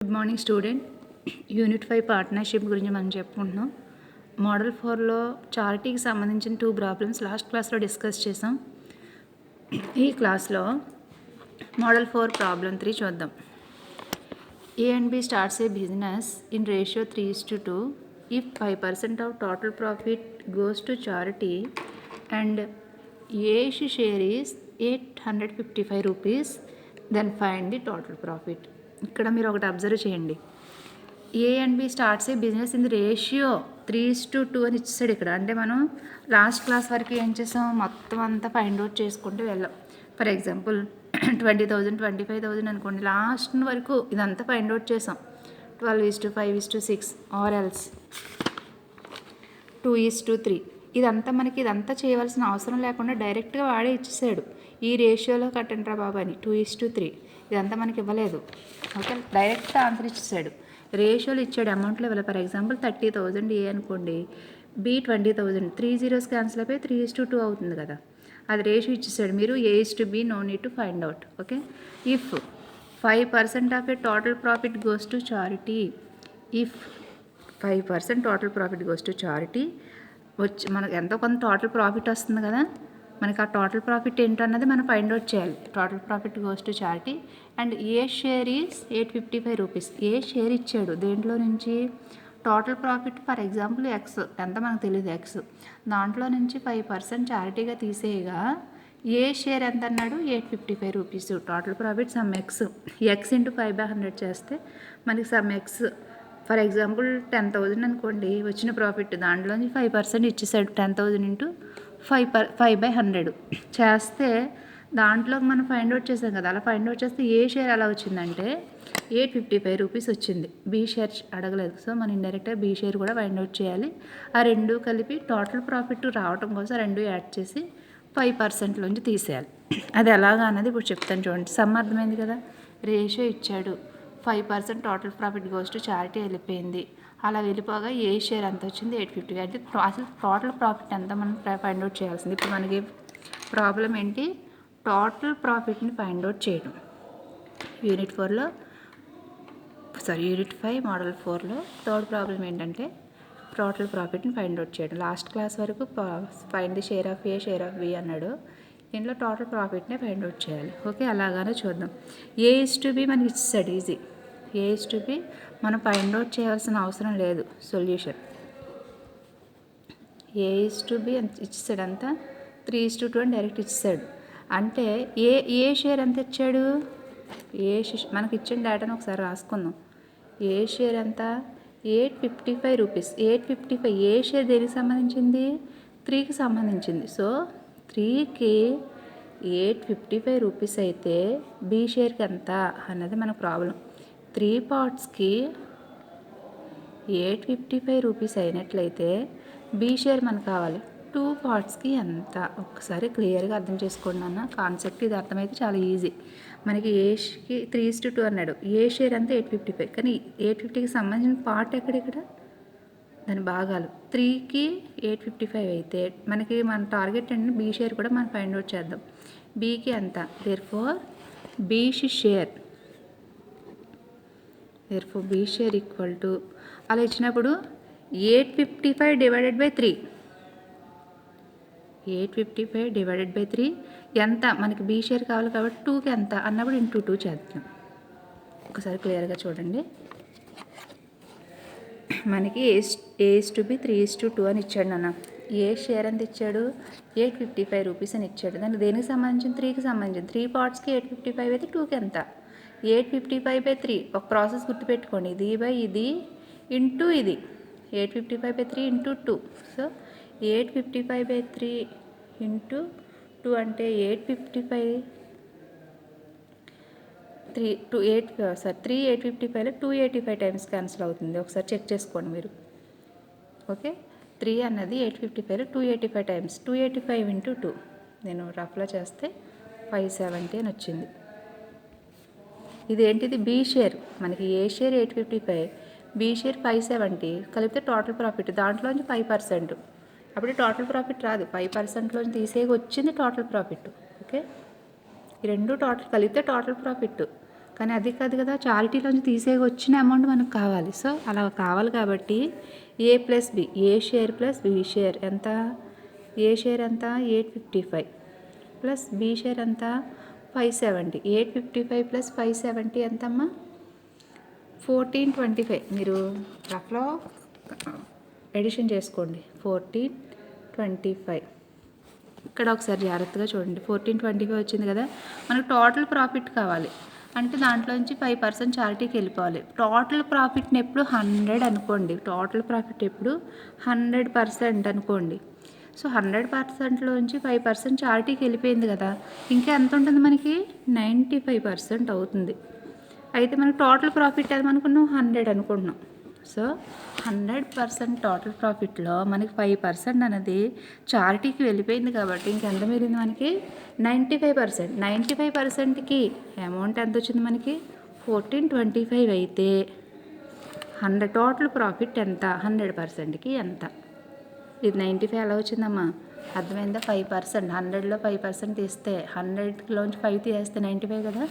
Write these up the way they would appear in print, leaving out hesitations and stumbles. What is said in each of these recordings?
Good morning student. Unit 5 partnership గురించి మనం చెప్పుకుంటున్నాం. మోడల్ 4లో చారిటీకి సంబంధించిన 2 ప్రాబ్లమ్స్ లాస్ట్ క్లాస్లో డిస్కస్ చేసాం. ఈ క్లాస్లో మోడల్ 4 ప్రాబ్లం 3 చూద్దాం. A and B starts a business in ratio 3:2. If 5% of total profit goes to charity and A's share is 855 rupees, then find the total profit. ఇక్కడ మీరు ఒకటి observe చేయండి. A and B starts a business in the ratio 3:2 అని ఇచ్చాడు ఇక్కడ. అంటే మనం last class వరకు ఏం చేసాం, మొత్తం అంతా ఫైండ్ అవుట్ చేసుకుంటూ వెళ్ళాం. ఫర్ ఎగ్జాంపుల్ 20,000 25,000 అనుకోండి, లాస్ట్ వరకు ఇదంతా ఫైండ్ అవుట్ చేసాం. 12:5:6 ఆర్ ఎల్స్ 2:3. ఇదంతా చేయవలసిన అవసరం లేకుండా డైరెక్ట్గా వాడే ఇచ్చేసాడు. ఈ రేషియోలో కట్టండి రా బాబు అని 2:3. ఇదంతా మనకి ఇవ్వలేదు. ఓకే, డైరెక్ట్ ఆన్సర్ ఇచ్చేసాడు. రేషియోలు ఇచ్చాడు, అమౌంట్లో ఇవ్వలేదు. ఫర్ ఎగ్జాంపుల్ 30,000 ఏ అనుకోండి, బి 20,000. 3 zeros క్యాన్సిల్ అయిపోయి 3:2 అవుతుంది కదా. అది రేషియో ఇచ్చేసాడు. మీరు A:B no need to find out. Okay, if 5% of a total profit goes to charity, if 5% total profit goes to charity, వచ్చి మనకు ఎంతో కొంత టోటల్ ప్రాఫిట్ వస్తుంది కదా. మనకి ఆ టోటల్ ప్రాఫిట్ ఏంటన్నది మనం ఫైండ్ అవుట్ చేయాలి. Total profit goes to charity and A share is 855 rupees. A share ఇచ్చాడు దేంట్లో నుంచి, total profit for example X, ఎంత మనకు తెలియదు ఎక్స్, దాంట్లో నుంచి 5% చారిటీగా తీసేయగా ఏ షేర్ ఎంత అన్నాడు, 855 rupees. Total profit some X, X into 5/100 చేస్తే మనకి సమ్ ఎక్స్. ఫర్ ఎగ్జాంపుల్ 10,000 అనుకోండి వచ్చిన ప్రాఫిట్, దాంట్లోంచి 5% ఇచ్చేసాడు. 10,000 ఇంటూ 5/100 చేస్తే దాంట్లో మనం ఫైండ్ అవుట్ చేసాం కదా. అలా ఫైండ్ అవుట్ చేస్తే ఏ షేర్ ఎలా వచ్చిందంటే 855 రూపీస్ వచ్చింది. బీ షేర్ అడగలేదు, సో మనం ఇండైరెక్ట్గా బీ షేర్ కూడా ఫైండ్ అవుట్ చేయాలి. ఆ రెండు కలిపి టోటల్ ప్రాఫిట్ రావడం కోసం రెండు యాడ్ చేసి 5%లోంచి తీసేయాలి. అది ఎలాగా అన్నది ఇప్పుడు చెప్తాను చూడండి. సమ్ అర్థమైంది కదా. రేషియో ఇచ్చాడు, 5% total profit goes to charity వెళ్ళిపోయింది. అలా వెళ్ళిపోగా ఏ షేర్ ఎంత వచ్చింది, 850. అంటే అసలు టోటల్ ప్రాఫిట్ ఎంత మనం ఫైండ్ అవుట్ చేయాల్సింది. ఇప్పుడు మనకి ప్రాబ్లం ఏంటి, టోటల్ ప్రాఫిట్ని ఫైండ్ అవుట్ చేయడం. యూనిట్ 5 మోడల్ 4లో థర్డ్ ప్రాబ్లం ఏంటంటే టోటల్ ప్రాఫిట్ని ఫైండ్ అవుట్ చేయడం. లాస్ట్ క్లాస్ వరకు find the share of A share of B అన్నాడు. దీంట్లో టోటల్ ప్రాఫిట్నే ఫైండ్ అవుట్ చేయాలి. ఓకే, అలాగానే చూద్దాం. A:B మనకి ఇచ్చేసాడు, ఈజీ. A:B మనం ఫైండ్ అవుట్ చేయాల్సిన అవసరం లేదు. సొల్యూషన్ A:B ఎంత ఇచ్చేసాడు, అంతా 3:2 అని డైరెక్ట్ ఇచ్చేసాడు. అంటే ఏ షేర్ ఎంత ఇచ్చాడు, మనకి ఇచ్చిన డేటాను ఒకసారి రాసుకుందాం. ఏ షేర్ ఎంత, 855 రూపీస్. 855 ఏ షేర్ దేనికి సంబంధించింది, 3కి సంబంధించింది. సో 3కి 855 రూపీస్ అయితే బి షేర్కి ఎంత అన్నది మన ప్రాబ్లం. 3 పార్ట్స్కి 855 రూపీస్ అయినట్లయితే బి షేర్ మనకు కావాలి 2 పార్ట్స్కి ఎంత. ఒక్కసారి క్లియర్గా అర్థం చేసుకోండి అన్న కాన్సెప్ట్. ఇది అర్థమైతే చాలా ఈజీ. మనకి ఏకి 3:2 అన్నాడు. ఏ షేర్ అంతా 855, కానీ 850కి సంబంధించిన పార్ట్ ఎక్కడిక్కడ, దాని భాగాలు 3కి 855 అయితే మనకి మన టార్గెట్ అంటే బీ షేర్ కూడా మనం ఫైండ్ అవుట్ చేద్దాం. బీకి ఎంత, therefore be share equal to, అలా ఇచ్చినప్పుడు 855 డివైడెడ్ బై 3, 855 డివైడెడ్ బై 3 ఎంత మనకి బీ షేర్ కావాలి కాబట్టి 2కి ఎంత అన్నప్పుడు ఇంటూ 2 చేద్దాం. ఒకసారి క్లియర్గా చూడండి. మనకి A:B 3:2 అని ఇచ్చాడు నాన్న. ఏ షేర్ ఎంత ఇచ్చాడు, 855 రూపీస్ అని ఇచ్చాడు. దానికి దేనికి సంబంధించిన, 3కి సంబంధించిన. 3 పార్ట్స్కి 855 అయితే 2కి ఎంత, 855/3. ఒక ప్రాసెస్ గుర్తుపెట్టుకోండి, ఇది బై ఇది ఇంటూ ఇది. 855/3 ఇంటూ 2. సో 855/3 ఇంటూ 2 అంటే 855 285 టైమ్స్ క్యాన్సిల్ అవుతుంది. ఒకసారి చెక్ చేసుకోండి మీరు. ఓకే, 3 అన్నది 855 285 టైమ్స్, 285 ఇంటూ 2. నేను రఫ్లో చేస్తే 570 అని వచ్చింది. ఇదేంటిది, బీ షేర్. మనకి ఏ షేర్ 855, బీ షేర్ 570 కలిపితే టోటల్ ప్రాఫిట్, దాంట్లోంచి 5%. అప్పుడు టోటల్ ప్రాఫిట్ రాదు, 5%లోంచి తీసేకి వచ్చింది టోటల్ ప్రాఫిట్. ఓకే, ఈ రెండు టోటల్ కలిపితే టోటల్ ప్రాఫిట్. కానీ అది కాదు కదా, చారిటీలోంచి తీసే వచ్చిన అమౌంట్ మనకు కావాలి. సో అలా కావాలి కాబట్టి ఏ ప్లస్ బి, ఏ షేర్ ప్లస్ బి షేర్ ఎంత, ఏ షేర్ ఎంత 855 ప్లస్ బి షేర్ ఎంత 570. 855 ప్లస్ 570 ఎంతమ్మా 1425. మీరు రఫ్లో ఎడిషన్ చేసుకోండి. 1425. ఇక్కడ ఒకసారి జాగ్రత్తగా చూడండి. 1425 వచ్చింది కదా, మనకు టోటల్ ప్రాఫిట్ కావాలి అంటే దాంట్లోంచి 5% చారిటీకి వెళ్ళిపోవాలి. టోటల్ ప్రాఫిట్ని ఎప్పుడు 100 అనుకోండి. టోటల్ ప్రాఫిట్ ఎప్పుడు 100% అనుకోండి. సో 100%లోంచి 5% చారిటీకి వెళ్ళిపోయింది కదా, ఇంకా ఎంత ఉంటుంది మనకి 95% అవుతుంది. అయితే మనకు టోటల్ ప్రాఫిట్ ఏమనుకున్నాం 100 అనుకుంటున్నాం. సో 100% టోటల్ ప్రాఫిట్లో మనకి 5% అనేది చారిటీకి వెళ్ళిపోయింది కాబట్టి ఇంకెంత మిగిలింది మనకి 95%. 95%కి అమౌంట్ ఎంత వచ్చింది మనకి 1425 అయితే 100 టోటల్ ప్రాఫిట్ ఎంత 100%కి ఎంత. ఇది 95 ఎలా వచ్చిందమ్మా అర్థమైందా. 5%, 100లో 5% తీస్తే 100లోంచి 5 తీస్తే 95 కదా.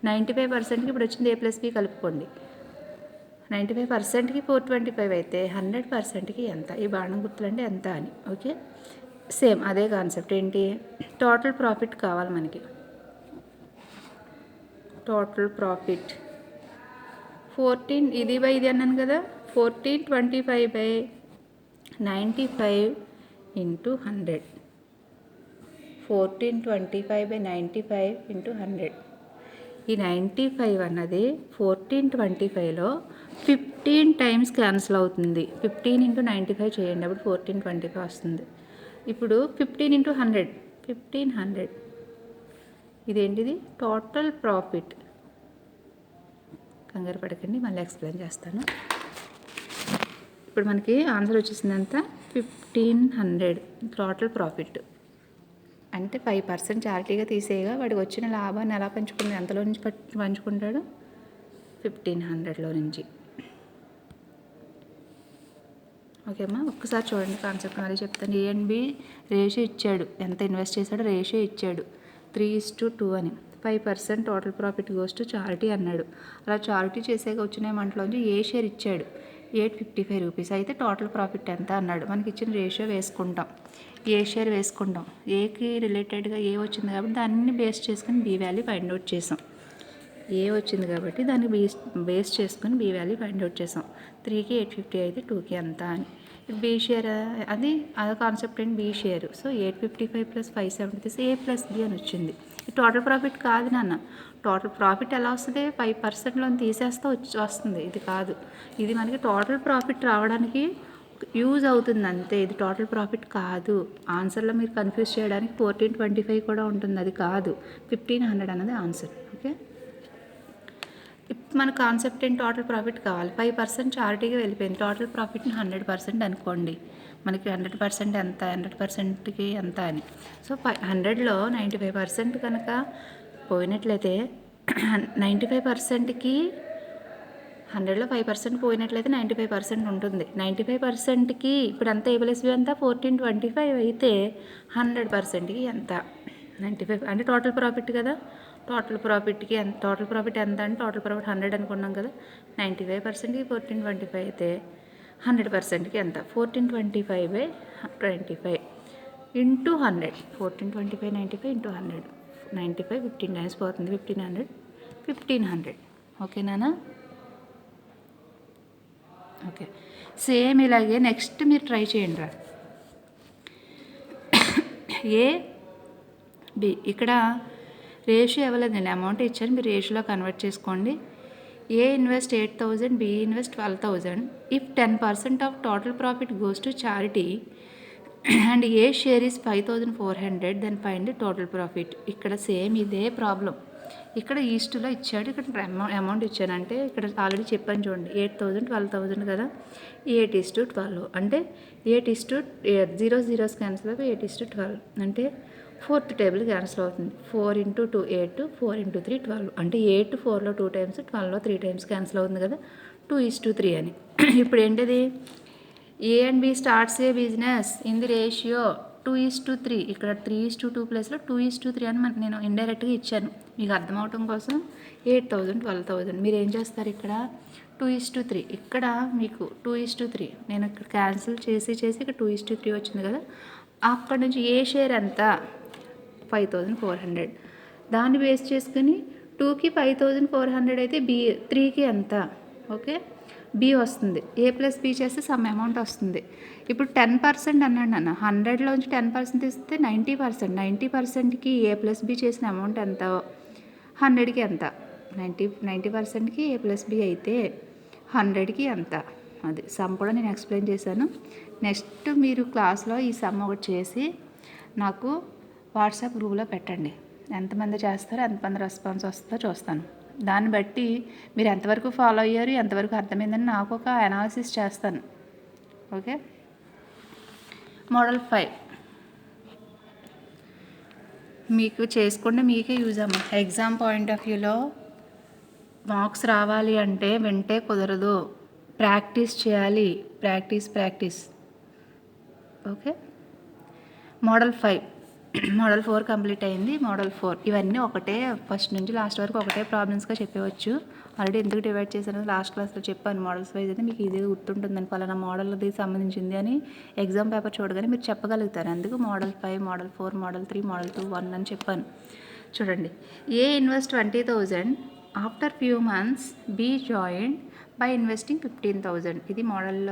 95%కి ఇప్పుడు వచ్చింది ఏ ప్లస్ బి కలుపుకోండి. 95%కి 425 అయితే 100%కి ఎంత, ఈ బాణం గుర్తులంటే ఎంత అని. ఓకే, సేమ్ అదే కాన్సెప్ట్. ఏంటి టోటల్ ప్రాఫిట్ కావాలి మనకి. టోటల్ ప్రాఫిట్ 14 ఇది బై ఇది అన్నాను కదా, 1425/95 ఇంటూ 100. 1425/95 ఇంటూ 100. ఈ 95 అన్నది 1425లో 15 టైమ్స్ క్యాన్సిల్ అవుతుంది. 15 ఇంటూ 95 చేయండి, అప్పుడు 1425 వస్తుంది. ఇప్పుడు 15 ఇంటూ 100 1500. ఇదేంటిది టోటల్ ప్రాఫిట్. కంగారు పడకండి, మళ్ళీ ఎక్స్ప్లెయిన్ చేస్తాను. ఇప్పుడు మనకి ఆన్సర్ వచ్చేసింది అంతా 1500 టోటల్ ప్రాఫిట్. అంటే 5% చారిటీగా తీసేయగా వాడికి వచ్చిన లాభాన్ని ఎలా పంచుకుంది, ఎంతలో నుంచి పంచుకుంటాడు 1500లో నుంచి. ఓకే అమ్మా, ఒక్కసారి చూడండి కాన్సెప్ట్ మళ్ళీ చెప్తాను. ఏ అండ్ బి రేషియో ఇచ్చాడు, ఎంత ఇన్వెస్ట్ చేశాడో రేషియో ఇచ్చాడు 3:2 అని. 5% total profit goes to charity అన్నాడు. అలా చారిటీ చేసాక వచ్చిన అమౌంట్లోంచి ఏ షేర్ ఇచ్చాడు 855 రూపీస్. అయితే టోటల్ ప్రాఫిట్ ఎంత అన్నాడు. మనకి ఇచ్చిన రేషియో వేసుకుంటాం, ఏ షేర్ వేసుకుంటాం. ఏకి రిలేటెడ్గా ఏ వచ్చింది కాబట్టి దాన్ని బేస్ చేసుకుని బి వాల్యూ ఫైండ్ అవుట్ చేసాం. ఏ వచ్చింది కాబట్టి దాన్ని బేస్ చేసుకుని బి వాల్యూ ఫైండ్ అవుట్ చేసాం. 3కి 850 అయితే 2కి ఎంత అని. బి షేర్ అది కాన్సెప్ట్ ఏంటి బి షేర్. సో 855 ప్లస్ 570 తీసి ఏ ప్లస్ బి అని వచ్చింది. ఈ టోటల్ ప్రాఫిట్ కాదు నాన్న. టోటల్ ప్రాఫిట్ ఎలా వస్తుంది 5%లో తీసేస్తే వస్తుంది. ఇది కాదు, ఇది మనకి టోటల్ ప్రాఫిట్ రావడానికి యూజ్ అవుతుంది అంతే. ఇది టోటల్ ప్రాఫిట్ కాదు. ఆన్సర్లో మీరు కన్ఫ్యూజ్ చేయడానికి 1425 కూడా ఉంటుంది, అది కాదు. 1500 అన్నది ఆన్సర్. ఓకే, ఇప్పుడు మన కాన్సెప్ట్ ఏంటి టోటల్ ప్రాఫిట్ కావాలి. 5% చారిటీగా వెళ్ళిపోయింది. టోటల్ ప్రాఫిట్ని 100% అనుకోండి. మనకి 100% ఎంత, 100%కి ఎంత అని. సో 100లో 95% కనుక పోయినట్లయితే 95%కి 100లో 5% పోయినట్లయితే 95% ఉంటుంది. 95%కి ఇప్పుడు అంతా ఏ ప్లస్ బి అంతా 1425 అయితే 100%కి ఎంత 95 అంటే టోటల్ ప్రాఫిట్ కదా. టోటల్ ప్రాఫిట్కి ఎంత, టోటల్ ప్రాఫిట్ ఎంత అంటే టోటల్ ప్రాఫిట్ 100 అనుకున్నాం కదా. 95%కి 1425 అయితే 100%కి ఎంత 1425/25 ఇంటూ 100. 1425/95 ఇంటూ 100. 95 15 టైమ్స్ పోతుంది, 1500. ఓకేనా. ఓకే, సేమ్ ఇలాగే నెక్స్ట్ మీరు ట్రై చేయండి రా. ఏ బి ఇక్కడ రేషియో ఇవ్వలేదండి, అమౌంట్ ఇచ్చాను, మీరు రేషియోలో కన్వర్ట్ చేసుకోండి. A invest 8000, B invest 12000. If 10% of total profit goes to charity and A share is 5400, then find the total profit. ఇక్కడ సేమ్ ఇదే ప్రాబ్లం. ఇక్కడ ఈస్ట్లో ఇచ్చాడు, ఇక్కడ అమౌంట్ ఇచ్చాను. అంటే ఇక్కడ ఆల్రెడీ చెప్పాను చూడండి, 8000 12000 కదా. 8:12 అంటే 8:0 0 క్యాన్సిల్ అయిపోయి 8:12 అంటే 4th టేబుల్ క్యాన్సిల్ అవుతుంది. 4 × 2 8, 4 × 3 12 అంటే 8 4లో 2 టైమ్స్, 12లో 3 టైమ్స్ క్యాన్సిల్ అవుతుంది కదా. 2:3 అని. ఇప్పుడు ఏంటిది A and B starts a business in the ratio 2:3, ఇక్కడ 3:2 ప్లేస్లో 2:3 అని నేను ఇండైరెక్ట్గా ఇచ్చాను మీకు అర్థం అవటం కోసం. 8,000 12,000 మీరు ఏం చేస్తారు ఇక్కడ 2:3, ఇక్కడ మీకు 2:3 నేను ఇక్కడ క్యాన్సిల్ చేసి ఇక్కడ 2:3 వచ్చింది కదా. అక్కడ నుంచి ఏ షేర్ ఎంత 5,400, దాన్ని బేస్ చేసుకుని 2కి 5,400 అయితే బి 3కి ఎంత ఓకే బి వస్తుంది. A+B చేస్తే సమ్ అమౌంట్ వస్తుంది. ఇప్పుడు 10% అన్నాడు నాన్న, 100లోంచి 10% ఇస్తే 90%, 90%కి A+B చేసిన అమౌంట్ ఎంత 100కి ఎంత 90%కి A+B అయితే 100కి ఎంత, అది సమ్ కూడా నేను ఎక్స్ప్లెయిన్ చేశాను. నెక్స్ట్ మీరు క్లాస్లో ఈ సమ్ ఒకటి చేసి నాకు వాట్సాప్ గ్రూప్లో పెట్టండి. ఎంతమంది చేస్తారో ఎంతమంది రెస్పాన్స్ వస్తుందో చూస్తాను. దాన్ని బట్టి మీరు ఎంతవరకు ఫాలో అయ్యారు, ఎంతవరకు అర్థమైందని నాకు ఒక అనాలిసిస్ చేస్తాను. ఓకే. మోడల్ 5 మీకు చేసుకోండి, మీకే యూజ్ అమ్మా. ఎగ్జామ్ పాయింట్ ఆఫ్ వ్యూలో మార్క్స్ రావాలి అంటే వెంటే కుదరదు, ప్రాక్టీస్ చేయాలి. Practice. Okay. Model 5 model 4 complete అయింది. మోడల్ 4 ఇవన్నీ ఒకటే, ఫస్ట్ నుంచి లాస్ట్ వరకు ఒకటే ప్రాబ్లమ్స్గా చెప్పవచ్చు. ఆల్రెడీ ఎందుకు డివైడ్ చేశాను లాస్ట్ క్లాస్లో చెప్పాను. మోడల్స్ వైజ్ అయితే మీకు ఈజీగా గుర్తుంటుందని, పలానా మోడల్ది సంబంధించింది అని ఎగ్జామ్ పేపర్ చూడగానే మీరు చెప్పగలుగుతారు. అందుకు మోడల్ 5, మోడల్ 4, మోడల్ 3, మోడల్ 2, 1 అని చెప్పాను. చూడండి, A invest 20,000 after few months, B join by investing 15,000. ఇది మోడల్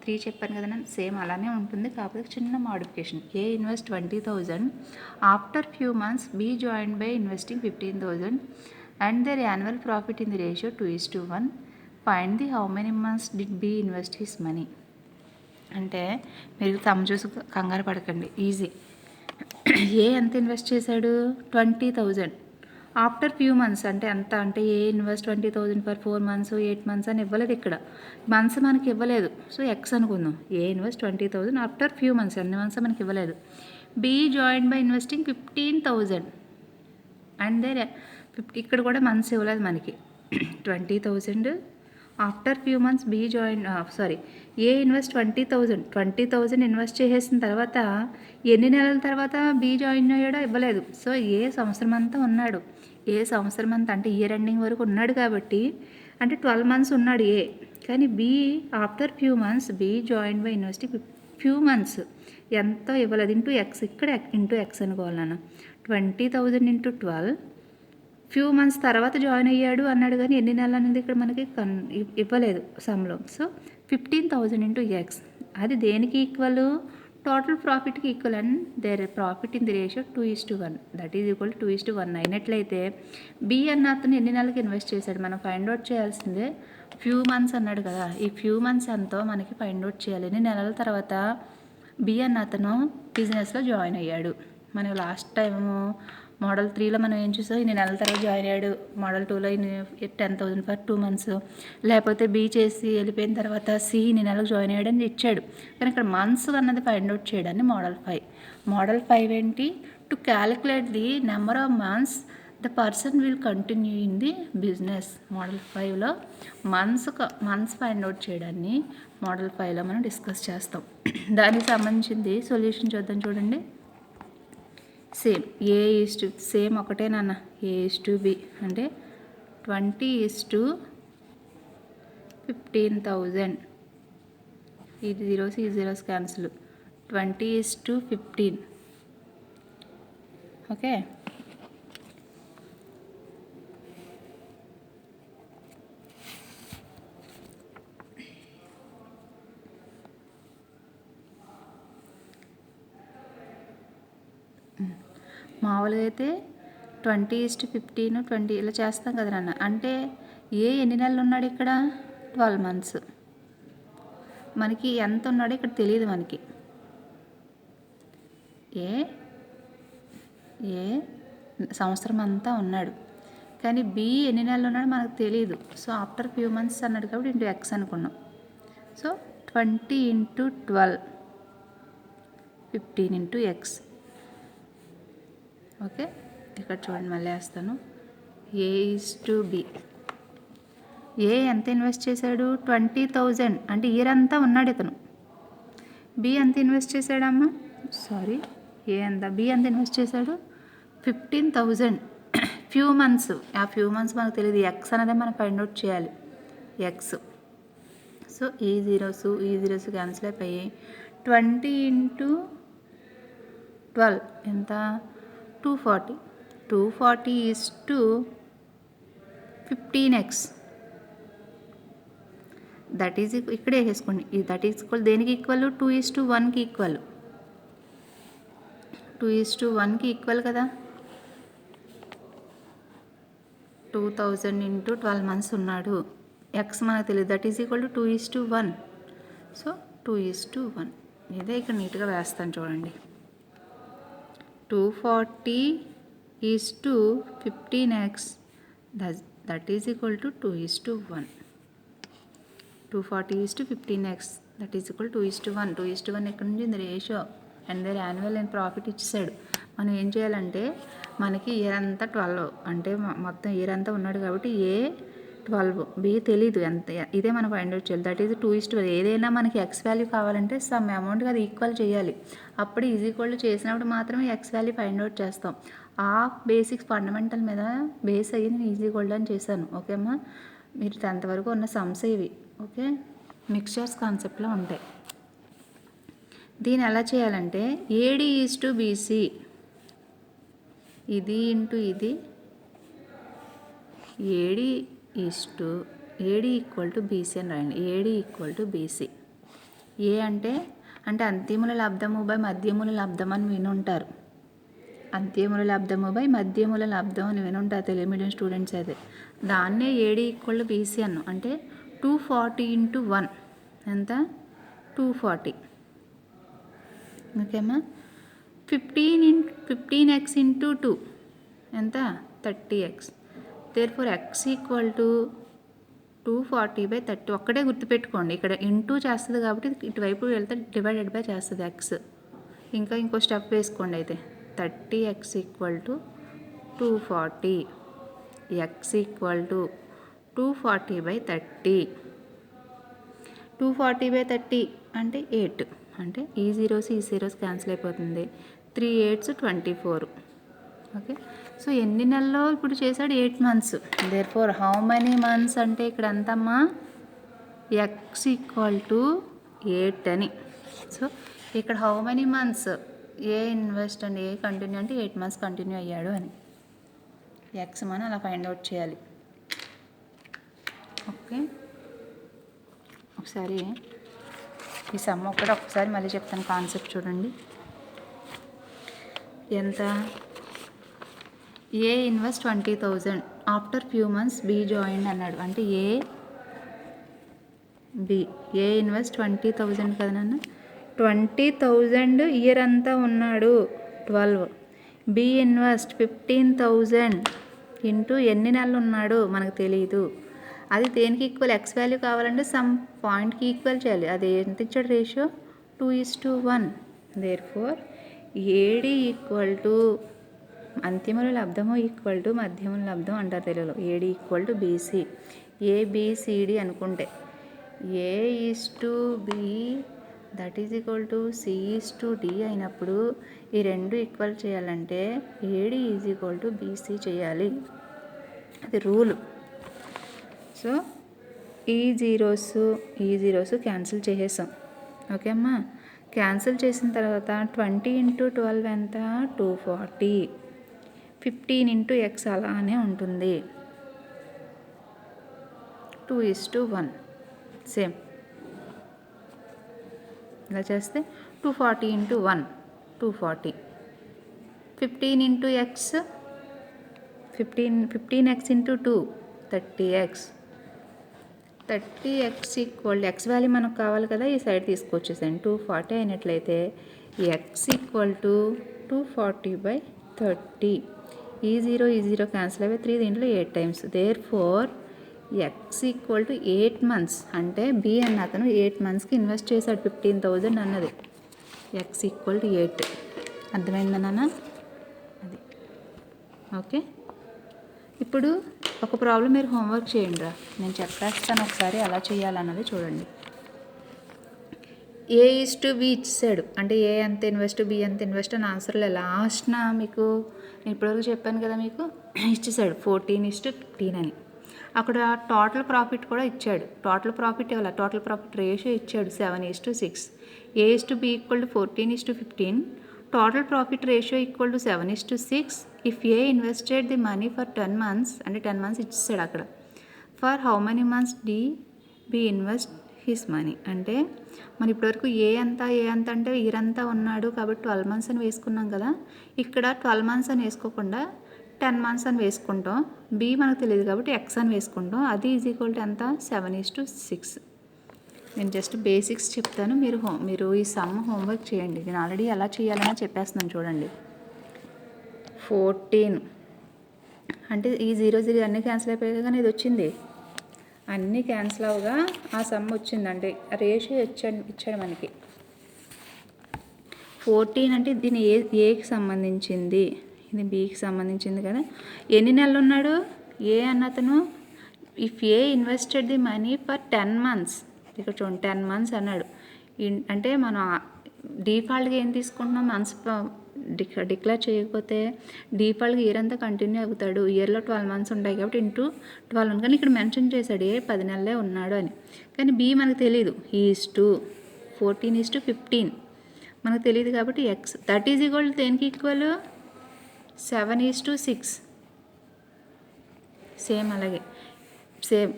3 చెప్పాను కదా నేను, సేమ్ అలానే ఉంటుంది, కాకపోతే చిన్న modification. A invest 20,000 after few months, B join by investing 15,000 and their annual profit in the ratio 2:1. Find the how many months did B invest his money. అంటే మీరు తమ చూసి కంగారు పడకండి, ఈజీ. ఏ ఎంత ఇన్వెస్ట్ చేశాడు 20,000 ఆఫ్టర్ ఫ్యూ మంత్స్ అంటే ఎంత అంటే ఏ ఇన్వెస్ట్ 20,000 ఫర్ 4 months 8 months అని ఇవ్వలేదు, ఇక్కడ మంత్స్ మనకి ఇవ్వలేదు. సో ఎక్స్ అనుకుందాం. A invest 20,000 after few months, అన్ని మంత్స్ మనకి ఇవ్వలేదు. B join by investing 15,000 and there ఇక్కడ కూడా మంత్స్ ఇవ్వలేదు మనకి. 20,000 after few months B join A invest 20,000 invest చేసేసిన తర్వాత ఎన్ని నెలల తర్వాత బి జాయిన్ అయ్యాడో ఇవ్వలేదు. సో ఏ సంవత్సరం అంతా ఉన్నాడు, ఏ సంవత్సరం అంతా అంటే ఇయర్ ఎండింగ్ వరకు ఉన్నాడు కాబట్టి అంటే 12 months ఉన్నాడు ఏ. కానీ B after few months B join by investing few months ఎంతో ఇవ్వలేదు. ఇంటూ ఎక్స్, ఇక్కడ ఇంటూ ఎక్స్ అనుకోవాలి నాన్న. 20,000 ఇంటూ 12 ఫ్యూ మంత్స్ తర్వాత జాయిన్ అయ్యాడు అన్నాడు, కానీ ఎన్ని నెలలు అనేది ఇక్కడ మనకి ఇవ్వలేదు సమ్లో. సో 15,000 ఇంటూ ఎక్స్, అది దేనికి ఈక్వల్, టోటల్ ప్రాఫిట్కి equal. And their profit in the ratio 2:1, that is equal 2:1 అయినట్లయితే బి అన్న అతను ఎన్ని నెలలకి ఇన్వెస్ట్ చేశాడు మనం ఫైండ్ అవుట్ చేయాల్సిందే. ఫ్యూ మంత్స్ అన్నాడు కదా, ఈ ఫ్యూ మంత్స్ ఎంతో మనకి ఫైండ్ అవుట్ చేయాలి. ఎన్ని నెలల తర్వాత బి అన్న అతను బిజినెస్లో జాయిన్ అయ్యాడు. మనం లాస్ట్ టైము మోడల్ 3లో మనం ఏం చూసాం, ఇన్ని నెలల తర్వాత జాయిన్ అయ్యాడు. మోడల్ 2లో 10,000 ఫర్ 2 months, లేకపోతే బి చేసి వెళ్ళిపోయిన తర్వాత సి ఇన్ని నెలలకు జాయిన్ అయ్యాడు అని ఇచ్చాడు. కానీ ఇక్కడ మంత్స్ అన్నది ఫైండ్ అవుట్ చేయడాన్ని మోడల్ 5. మోడల్ 5 ఏంటి, to calculate the number of months the person will continue in the business. Model 5లో మంత్స్ ఫైండ్ అవుట్ చేయడాన్ని మోడల్ 5లో మనం డిస్కస్ చేస్తాం. దానికి సంబంధించింది సొల్యూషన్ చూద్దాం. చూడండి, సేమ్ సేమ్ ఒకటే నాన్న. A:B అంటే 20:15,000. ఇది జీరోస్ ఈ జీరోస్ క్యాన్సిల్. 20:15. ఓకే. మామూలుగా అయితే 20:15 20 ఇలా చేస్తాం కదా నాన్న. అంటే ఏ ఎన్ని నెలలు ఉన్నాడు ఇక్కడ 12 months. మనకి ఎంత ఉన్నాడో ఇక్కడ తెలియదు మనకి. ఏ సంవత్సరం అంతా ఉన్నాడు, కానీ బి ఎన్ని నెలలు ఉన్నాడో మనకు తెలియదు. సో ఆఫ్టర్ ఫ్యూ మంత్స్ అన్నాడు కాబట్టి ఇంటూ ఎక్స్ అనుకున్నాం. So 20 × 12 15 into X. ఓకే, ఇక్కడ చూడండి మళ్ళీ వేస్తాను. A:B. ఏ ఎంత ఇన్వెస్ట్ చేశాడు 20,000 అంటే ఇయర్ అంతా ఉన్నాడు ఇతను. బి ఎంత ఇన్వెస్ట్ చేశాడమ్మా సారీ, ఏ ఎంత బి ఎంత ఇన్వెస్ట్ చేశాడు? 15,000 ఫ్యూ మంత్స్. ఆ ఫ్యూ మంత్స్ మనకు తెలియదు, ఎక్స్ అనేది మనం ఫైండ్ అవుట్ చేయాలి, ఎక్స్. సో ఈ జీరోస్ క్యాన్సిల్ అయిపోయి 20 × 12 ఎంత? 240. 240 is to 15x. That is ఇక్కడే వేసుకోండి. దట్ ఈజ్ ఈక్వల్ దేనికి ఈక్వల్? 2:1కి ఈక్వల్. 2:1కి ఈక్వల్ కదా. 2000 × 12 మంత్స్ ఉన్నాడు, ఎక్స్ మనకు తెలియదు, that is equal to 2:1. So 2:1 ఇదే ఇక్కడ నీట్గా వేస్తాను చూడండి. 240 is to 15x, that is equal to 2:1. 240 is to 15x, that is equal 2:1. 2:1 ఎక్కడ నుంచి? ఇది ratio and there annual and profit ఇచ్చేసాడు. మనం ఏం చేయాలంటే, మనకి ఇయర్ అంతా 12, అంటే మొత్తం ఇయర్ అంతా ఉన్నాడు కాబట్టి ఏ 12, బి తెలీదు ఎంత, ఇదే మనం ఫైండ్ అవుట్ చేయాలి. That is 2:1. ఏదైనా మనకి ఎక్స్ వాల్యూ కావాలంటే సమ్ అమౌంట్కి అది ఈక్వల్ చేయాలి. అప్పుడు ఈజ్ ఈక్వల్ చేసినప్పుడు మాత్రమే ఎక్స్ వాల్యూ ఫైండ్ అవుట్ చేస్తాం. ఆ బేసిక్స్ ఫండమెంటల్ మీద బేస్ అయ్యి నేను ఈజ్ ఈక్వల్ అని చేశాను. ఓకే అమ్మా, మీరు 10th వరకు ఉన్న సమ్స్ ఇవి. ఓకే, మిక్స్చర్స్ కాన్సెప్ట్లో ఉంటాయి. దీన్ని ఎలా చేయాలంటే, ఏడి ఈజ్ టు బీసీ, ఇది ఇంటూ ఇది, ఏడి ఈక్వల్ టు బీసీ అని రాయండి. AD equal to BC. A అంటే అంత్యముల లబ్ధము బై మధ్యముల లబ్ధం అని వినుంటారు. అంత్యముల లబ్ధము బై మధ్యముల లబ్ధం అని వినుంటారు తెలుగు మీడియం స్టూడెంట్స్ అయితే. దాన్నే ఏడి ఈక్వల్ టు బీసీ అన్ను. అంటే 240 × 1 ఎంత? 240. ఓకేమ్మా. 15x × 2 ఎంత? 30x. Therefore X equal to 240/30. ఒక్కటే గుర్తుపెట్టుకోండి, ఇక్కడ ఇంటూ చేస్తుంది కాబట్టి ఇటువైపు వెళ్తే డివైడెడ్ బై చేస్తుంది ఎక్స్. ఇంకో స్టెప్ వేసుకోండి అయితే. 30x equal to 240, X equal to 240/30. 240/30 అంటే 8. అంటే ఈ జీరోస్ క్యాన్సిల్ అయిపోతుంది. 3 8s 24. ఓకే, సో ఎన్ని నెలల్లో ఇప్పుడు చేశాడు? 8 months. Therefore how many months అంటే ఇక్కడ ఎంతమ్మా? ఎక్స్ ఈక్వల్ టు 8 అని. సో ఇక్కడ how many months? A invest and A continue అంటే 8 months కంటిన్యూ అయ్యాడు అని. ఎక్స్ మనం అలా ఫైండ్ అవుట్ చేయాలి. ఓకే, ఒకసారి ఈ సమ్ ఒకసారి మళ్ళీ చెప్తాను. కాన్సెప్ట్ చూడండి. ఎంత? A invest 20,000 after few months B join అన్నాడు. అంటే ఏ ఇన్వెస్ట్ 20,000 కదా నాన్న. 20,000 ఇయర్ అంతా ఉన్నాడు 12. బి ఇన్వెస్ట్ 15,000 ఇంటూ ఎన్ని నెలలు ఉన్నాడు మనకు తెలియదు. అది దేనికి ఈక్వల్? ఎక్స్ వాల్యూ కావాలంటే సమ్ పాయింట్కి ఈక్వల్ చేయాలి. అది ఎంత ఇచ్చాడు ratio? 2:1. Therefore AD equal to అంతిమల లబ్ధము ఈక్వల్ టు మధ్యముల లబ్ధం అంటారు తెలుగులో. AD equal to BC. ABCD అనుకుంటే A is to B that is equal to C is to D అయినప్పుడు ఈ రెండు ఈక్వల్ చేయాలంటే AD is equal to BC చేయాలి. అది రూలు. సో ఈ జీరోస్ క్యాన్సిల్ చేసేసాం. ఓకే అమ్మా, క్యాన్సిల్ చేసిన తర్వాత 20 × 12 ఎంత? 240. 15 × x అలానే ఉంటుంది. 2:1 సేమ్. ఇలా చేస్తే 240 × 1 240. 15 × x 15x × 2 30x. 30x equal X value మనకు కావాలి కదా, ఈ సైడ్ తీసుకొచ్చేసాను. 240 అయినట్లయితే ఎక్స్ ఈక్వల్ టు 240/30. ఈ జీరో క్యాన్సిల్ అయ్యి 3 దీంట్లో 8 times. Therefore X equal to 8 months. అంటే బి అన్న అతను 8 monthsకి ఇన్వెస్ట్ చేశాడు 15,000 అన్నది. X equal to 8. అర్థమైందన్నా? అది ఓకే. ఇప్పుడు ఒక ప్రాబ్లం మీరు హోంవర్క్ చేయండి రా, నేను చెప్పేస్తాను ఒకసారి ఎలా చేయాలన్నది చూడండి. A:B ఇచ్చాడు, అంటే ఏ ఎంత ఇన్వెస్ట్, బి ఎంత ఇన్వెస్ట్ అని ఆన్సర్లో లాస్ట్న మీకు నేను ఇప్పటివరకు చెప్పాను కదా మీకు ఇచ్చేసాడు 14:15 అని. అక్కడ టోటల్ ప్రాఫిట్ కూడా ఇచ్చాడు. టోటల్ ప్రాఫిట్ ఇవ్వాలి, టోటల్ ప్రాఫిట్ రేషియో ఇచ్చాడు 7:6. A:B equal to 14:15. Total profit ratio equal to 7:6. If A invested the money for 10 months, అంటే 10 months ఇచ్చేసాడు అక్కడ. For how many months B invest his money, అంటే మరి ఇప్పటివరకు ఏ అంతా అంటే ఇయర్ అంతా ఉన్నాడు కాబట్టి 12 months అని వేసుకున్నాం కదా. ఇక్కడ 12 months అని వేసుకోకుండా 10 months అని వేసుకుంటాం. బి మనకు తెలియదు కాబట్టి ఎక్స్ అని వేసుకుంటాం. అది ఈజ్ ఈక్వల్ టు ఎంత 7:6. నేను జస్ట్ బేసిక్స్ చెప్తాను, మీరు ఈ సమ్ హోంవర్క్ చేయండి. నేను ఆల్రెడీ ఎలా చేయాలని చెప్పేస్తున్నాను చూడండి. 14 అంటే ఈ 0 అన్నీ క్యాన్సిల్ అయిపోయాయి కానీ ఇది వచ్చింది, అన్నీ క్యాన్సిల్ అవగా ఆ సమ్ వచ్చిందంటే రేషియో ఇచ్చాడు మనకి. 14 అంటే దీని ఏకి సంబంధించింది, ఇది బికి సంబంధించింది కదా. ఎన్ని నెలలు ఉన్నాడు ఏ అన్నతను? If A invested the money for 10 months, ఇక్కడ చూడండి 10 months అన్నాడు. అంటే మనం డిఫాల్ట్గా ఏం తీసుకుంటున్నాం, మంత్స్ డిక్లేర్ చేయకపోతే డిఫాల్ట్గా ఇయర్ అంతా కంటిన్యూ అవుతాడు. ఇయర్లో 12 months ఉంటాయి కాబట్టి ఇంటూ 12 కానీ ఇక్కడ మెన్షన్ చేశాడు ఏ 10 నెలలే ఉన్నాడు అని. కానీ బి మనకు తెలియదు, ఈజ్ 14:15 మనకు తెలియదు కాబట్టి ఎక్స్ దట్ ఈజ్ ఈక్వల్ దేనికి ఈక్వల్ 7:6. సేమ్ అలాగే సేమ్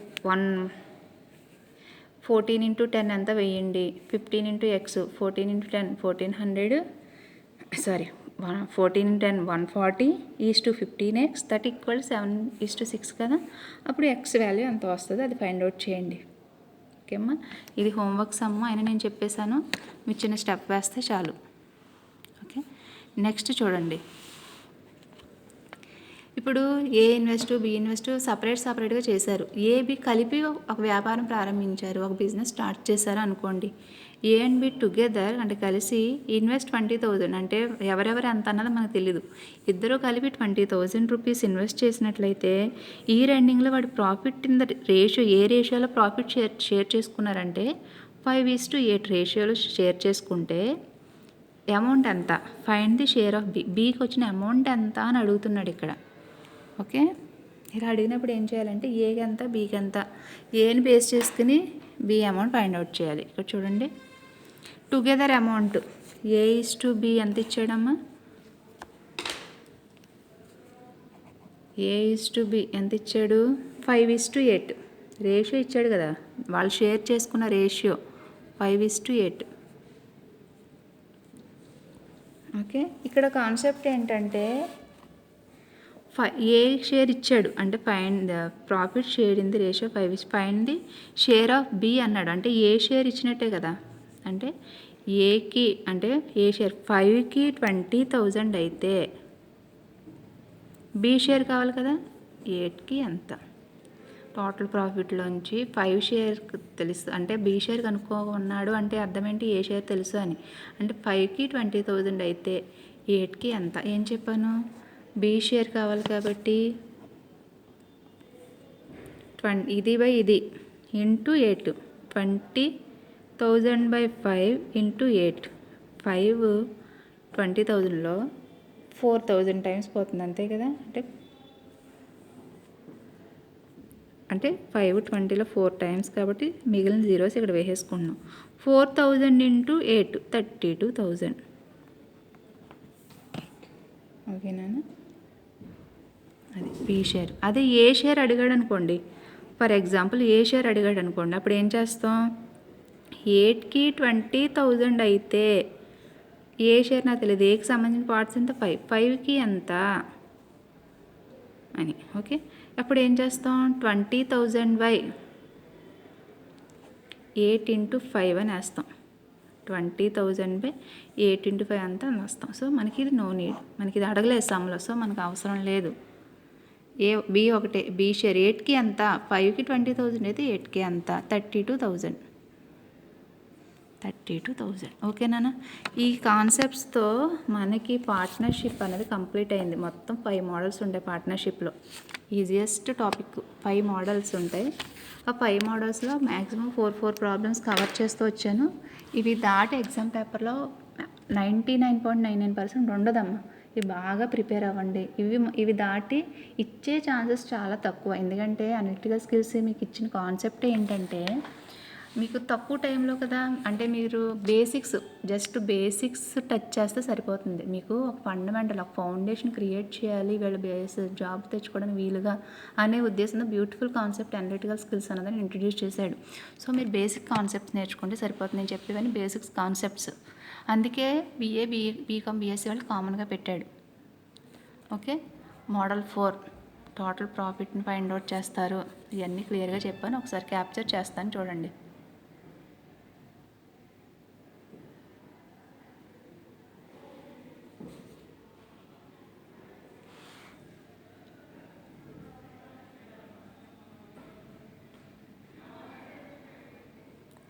14 into 10 ఎంత వేయండి, 15 into x, 14 into 10 1400, sorry 14 into 10 140 15x, that equal 7:6 కదా. అప్పుడు ఎక్స్ వాల్యూ ఎంత వస్తుందో అది ఫైండ్ అవుట్ చేయండి. ఓకే అమ్మా, ఇది హోంవర్క్ సమ్ అయినా నేను చెప్పేశాను, మీరు చిన్న స్టెప్ వేస్తే చాలు. ఓకే, నెక్స్ట్ చూడండి. ఇప్పుడు ఏ ఇన్వెస్ట్ బి ఇన్వెస్ట్ సపరేట్గా చేశారు. ఏ బి కలిపి ఒక వ్యాపారం ప్రారంభించారు, ఒక బిజినెస్ స్టార్ట్ చేశారు అనుకోండి. ఏ అండ్ బి టుగెదర్ అంటే కలిసి ఇన్వెస్ట్ 20,000, అంటే ఎవరెవరు ఎంత అన్నది మనకు తెలీదు. ఇద్దరు కలిపి 20,000 రూపీస్ ఇన్వెస్ట్ చేసినట్లయితే ఇయర్ ఎండింగ్లో వాడి ప్రాఫిట్ ఇన్ ద రేషియో, ఏ రేషియోలో ప్రాఫిట్ షేర్ చేసుకున్నారంటే 5:8 రేషియోలో షేర్ చేసుకుంటే అమౌంట్ ఎంత, ఫైండ్ ది షేర్ ఆఫ్ బికి వచ్చిన అమౌంట్ ఎంత అని అడుగుతున్నాడు ఇక్కడ. ఓకే, ఇలా అడిగినప్పుడు ఏం చేయాలంటే ఏకి ఎంత బీకి ఎంత, ఏని బేస్ చేసుకుని బి అమౌంట్ ఫైండ్ అవుట్ చేయాలి. ఇక్కడ చూడండి టుగెదర్ అమౌంట్ A:B ఎంత ఇచ్చాడమ్మా, A:B ఎంత ఇచ్చాడు 5:8 రేషియో ఇచ్చాడు కదా, వాళ్ళు షేర్ చేసుకున్న రేషియో 5:8. ఓకే, ఇక్కడ కాన్సెప్ట్ ఏంటంటే ఏ షేర్ ఇచ్చాడు అంటే find the profit share in the ratio 5, find the share of B అన్నాడు. అంటే ఏ షేర్ ఇచ్చినట్టే కదా, అంటే ఏకి అంటే ఏ షేర్ 5కి 20,000 అయితే బి షేర్ కావాలి కదా 8కి ఎంత. టోటల్ ప్రాఫిట్లోంచి 5 షేర్ తెలుసు, అంటే బి షేర్ కనుక్కున్నాడు అంటే అర్థం ఏంటి, ఏ షేర్ తెలుసు అని. అంటే 5కి 20,000 అయితే 8కి ఎంత. ఏం చెప్పాను, బి షేర్ కావాలి కాబట్టి ఇది బై ఇది ఇంటూ 8, 20,000/5 ఇంటూ 8. 5 20,000లో 4,000 టైమ్స్ పోతుంది అంతే కదా. అంటే 5 20లో 4 టైమ్స్ కాబట్టి మిగిలిన జీరోస్ ఇక్కడ వేసేసుకున్నాం. 4,000 ఇంటూ 8 32,000. ఓకేనా, అది బి షేర్. అదే ఏ షేర్ అడిగాడు అనుకోండి, ఫర్ ఎగ్జాంపుల్ ఏ షేర్ అడిగాడు అనుకోండి, అప్పుడు ఏం చేస్తాం, 8కి 20,000 అయితే ఏ షేర్ నాకు తెలియదు, ఏకి సంబంధించిన పార్ట్స్ ఎంత 5కి ఎంత అని. ఓకే, అప్పుడు ఏం చేస్తాం 20,000/8 ఇంటూ 5 అని వేస్తాం. 20,000/8 ఇంటూ 5 అంతా వేస్తాం. సో మనకి ఇది నో నీడ్, మనకి ఇది అడగలేదు సమ్లో, సో మనకు అవసరం లేదు. బి ఒకటే, బి షేర్ 8కి ఎంత, 5కి 20,000 అయితే 8కి ఎంత 32,000. 32,000. ఓకేనా? ఈ కాన్సెప్ట్స్తో మనకి పార్ట్నర్షిప్ అనేది కంప్లీట్ అయింది. మొత్తం 5 మోడల్స్ ఉంటాయి పార్ట్నర్షిప్లో. ఈజియెస్ట్ టాపిక్ 5 మోడల్స్ ఉంటాయి. ఆ 5 మోడల్స్లో మ్యాక్సిమం 4 ప్రాబ్లమ్స్ కవర్ చేస్తూ వచ్చాను. ఇవి దాటి ఎగ్జామ్ పేపర్లో 99.99% ఉండదమ్మా. ఇవి బాగా ప్రిపేర్ అవ్వండి. ఇవి దాటి ఇచ్చే ఛాన్సెస్ చాలా తక్కువ. ఎందుకంటే అనలిటికల్ స్కిల్స్ మీకు ఇచ్చిన కాన్సెప్ట్ ఏంటంటే మీకు తక్కువ టైంలో కదా, అంటే మీరు జస్ట్ బేసిక్స్ టచ్ చేస్తే సరిపోతుంది. మీకు ఒక ఫండమెంటల్, ఒక ఫౌండేషన్ క్రియేట్ చేయాలి, వీళ్ళ జాబ్ తెచ్చుకోవడానికి వీలుగా అనే ఉద్దేశంతో బ్యూటిఫుల్ కాన్సెప్ట్ అనలిటికల్ స్కిల్స్ అనేది ఇంట్రడ్యూస్ చేశాడు. సో మీరు బేసిక్ కాన్సెప్ట్స్ నేర్చుకుంటే సరిపోతుంది. నేను చెప్పేవన్నీ బేసిక్స్ కాన్సెప్ట్స్. అందుకే బీకామ్ బీఎస్సీ వాళ్ళు కామన్గా పెట్టాడు. ఓకే. మోడల్ 4 టోటల్ ప్రాఫిట్ని ఫైండ్ అవుట్ చేస్తారు. ఇవన్నీ క్లియర్గా చెప్పాను. ఒకసారి క్యాప్చర్ చేస్తాను చూడండి.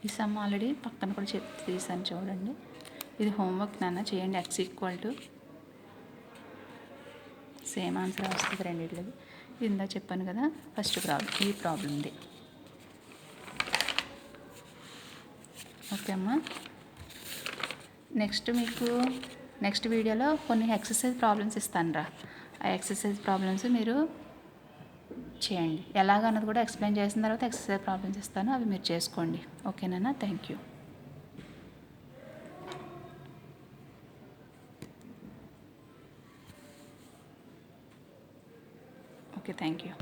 ఈ సమ్ ఆల్రెడీ పక్కన కూడా తీసాను చూడండి. ఇది హోంవర్క్ నాన్న చేయండి. x = సేమ్ ఆన్సర్ వస్తుంది రెండింటికి. ఇది ఇందా చెప్పాను కదా, ఫస్ట్ ప్రాబ్లం ఈ ప్రాబ్లంది. ఓకే అమ్మా. నెక్స్ట్ వీడియోలో కొన్ని ఎక్సర్సైజ్ ప్రాబ్లమ్స్ ఇస్తాను రా. ఆ ఎక్సర్సైజ్ ప్రాబ్లమ్స్ మీరు చేయండి. ఎలాగన్నది కూడా ఎక్స్ప్లెయిన్ చేసిన తర్వాత ఎక్సర్సైజ్ ప్రాబ్లమ్స్ ఇస్తాను, అవి మీరు చేసుకోండి. ఓకేనా? Thank you. Okay, thank you.